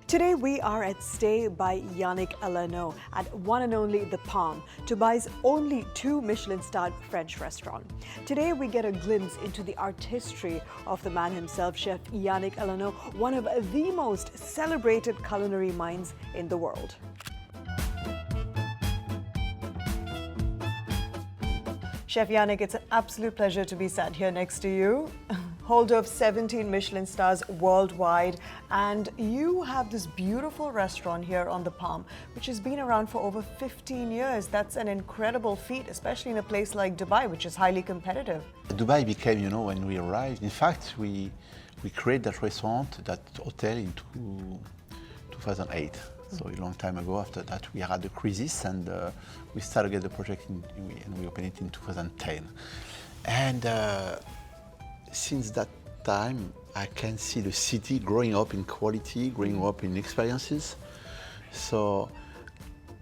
Today we are at Stay by Yannick Alléno at One&Only The Palm, Dubai's only two-Michelin-starred French restaurant. Today we get a glimpse into the artistry of the man himself, Chef Yannick Alléno, one of the most celebrated culinary minds in the world. Chef Yannick, it's an absolute pleasure to be sat here next to you. Holder of 17 Michelin stars worldwide, and you have this beautiful restaurant here on the Palm, which has been around for over 15 years. That's an incredible feat, especially in a place like Dubai, which is highly competitive. Dubai became, when we arrived, in fact, we created that restaurant, that hotel in 2008. So a long time ago. After that, we had a crisis, and we started the project and we opened it in 2010. And since that time, I can see the city growing up in quality, growing up in experiences. So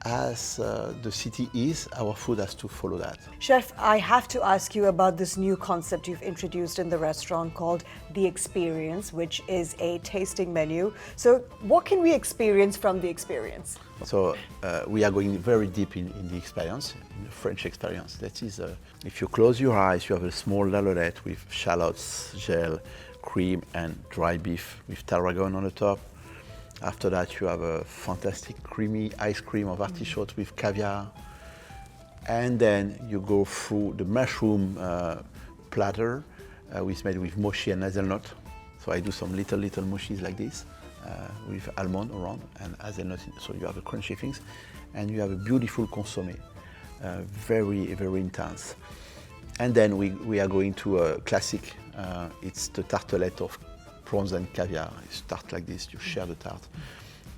as the city is, our food has to follow that. Chef, I have to ask you about this new concept you've introduced in the restaurant called The Experience, which is a tasting menu. So what can we experience from the experience? So we are going very deep in the experience, in the French experience. That is, if you close your eyes, you have a small lalolette with shallots, gel, cream, and dry beef with tarragon on the top. After that, you have a fantastic creamy ice cream of artichokes with caviar. And then you go through the mushroom platter, which is made with mochi and hazelnut. So I do some little mochis like this with almond around and hazelnut. So you have the crunchy things. And you have a beautiful consommé, very, very intense. And then we are going to a classic. It's the tartelette of prawns and caviar. You start like this, you share the tart.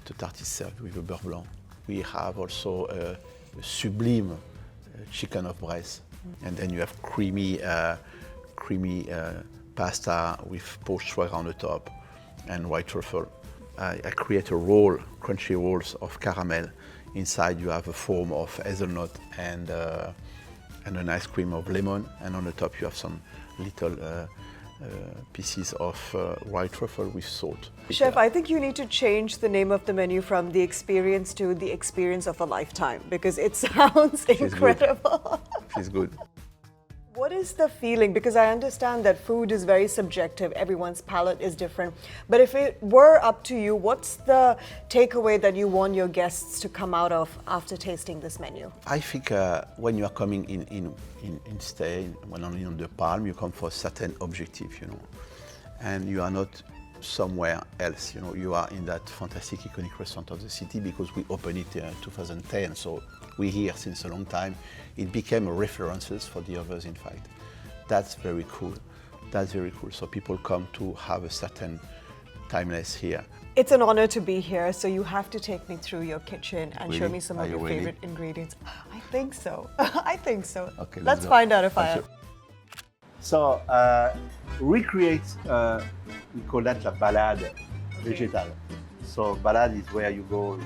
The tart is served with a beurre blanc. We have also a sublime chicken of breast. And then you have creamy pasta with poached foie gras on the top and white truffle. I create a roll, crunchy rolls of caramel. Inside you have a foam of hazelnut and an ice cream of lemon. And on the top you have some little pieces of white truffle with salt. Chef, I think you need to change the name of the menu from The Experience to The Experience of a Lifetime, because it sounds incredible. She's good. What is the feeling? Because I understand that food is very subjective, everyone's palate is different. But if it were up to you, what's the takeaway that you want your guests to come out of after tasting this menu? I think when you are coming in Stay, One&Only on the Palm, you come for a certain objective, and you are not somewhere else, you are in that fantastic iconic restaurant of the city because we opened it in 2010, so we're here since a long time. It became a references for the others, in fact. That's very cool. That's very cool. So people come to have a certain timeless here. It's an honor to be here, so you have to take me through your kitchen and Really? show me some of your favorite ingredients. I think so. I think so. Okay, let's go. find out if I am. So, recreate, we call that la balade végétale. So, balade is where you go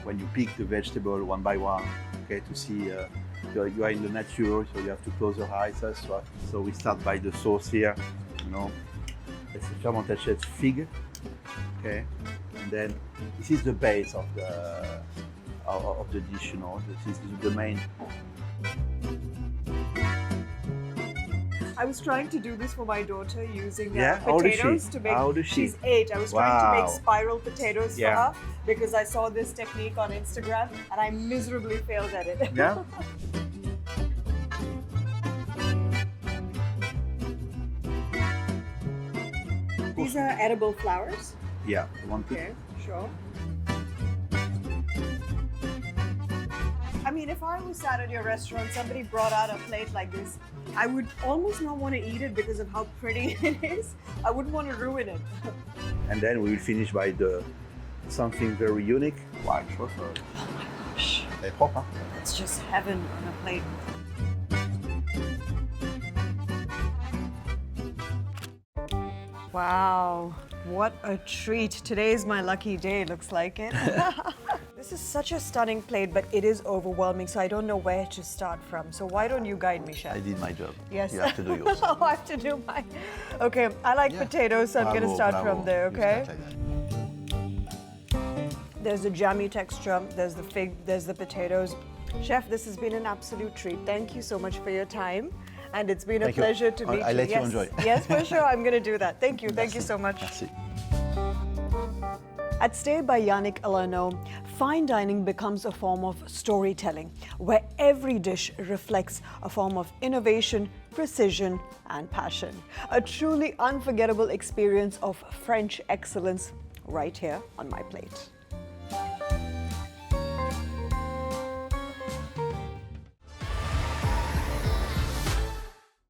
when you pick the vegetable one by one, okay, to see you are in the nature, so you have to close your eyes. So we start by the sauce here, It's a fermented fig, okay, and then this is the base of the dish, This is the main. I was trying to do this for my daughter using How old is potatoes she? to make. How old is she? She's 8. I was trying to make Wow. spiral potatoes Yeah. for her because I saw this technique on Instagram and I miserably failed at it. Yeah. These are edible flowers. Yeah. One piece. Okay, sure. I mean, if I was sat at your restaurant, somebody brought out a plate like this, I would almost not want to eat it because of how pretty it is. I wouldn't want to ruin it. And then we will finish by something very unique. White truffle. Oh my gosh. C'est propre, hein? It's just heaven on a plate. Wow, what a treat. Today is my lucky day, looks like it. This is such a stunning plate, but it is overwhelming, so I don't know where to start from. So why don't you guide me, Chef? I did my job. Yes. You have to do yours. Oh, I have to do mine. Okay, I like potatoes, so I'm going to start from there, okay? There's the jammy texture, there's the fig, there's the potatoes. Chef, this has been an absolute treat. Thank you so much for your time. And it's been a Thank you. pleasure to meet you. I'll let you Yes. enjoy. Yes, for sure. I'm going to do that. Thank you. Thank you so much. Merci. At Stay by Yannick Alléno, fine dining becomes a form of storytelling, where every dish reflects a form of innovation, precision, and passion. A truly unforgettable experience of French excellence right here on my plate.